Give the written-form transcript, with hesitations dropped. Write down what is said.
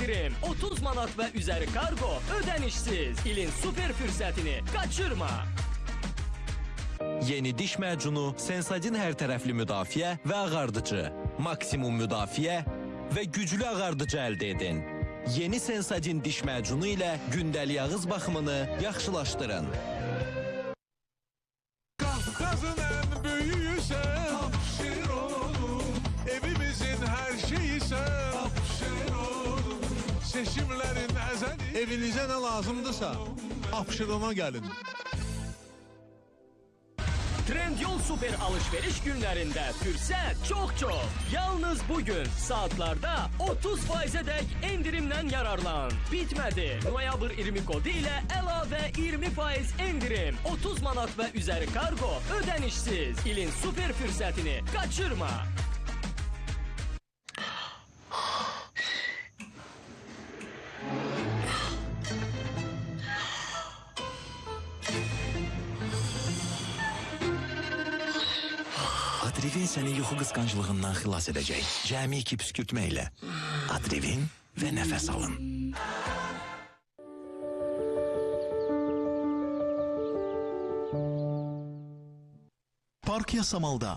endirim, 30 manat və üzəri kargo ödənişsiz. İlin super fürsətini qaçırma. Yeni diş macunu Sensodyne hər tərəfli müdafiə və ağardıcı, maksimum müdafiə və güclü ağardıcı əldə edin. Yeni Sensodyne diş macunu ilə gündəlik ağız baxımını yaxşılaşdırın. Kafkasın en büyüğü sen, hapşır oğlum. Evimizin her şeyi sen, hapşır oğlum. Seçimlerin ezeli. Evinize ne lazımdırsa, hapşırıma gelin. Trendyol super alışveriş günlərində fürsət çox. Yalnız bugün saatlarda 30%'e dək endirimdən yararlan. Bitmədi. Noyabr 20 kodu ilə əlavə 20% endirim. 30 manat və üzəri kargo ödənişsiz. İlin super fürsətini qaçırma. Adrevin səni yuxu qısqanclığından xilas edəcək. Cəmi 2 püskürtmə ilə. Adrevin və nəfəs alın. Park Yasamal'da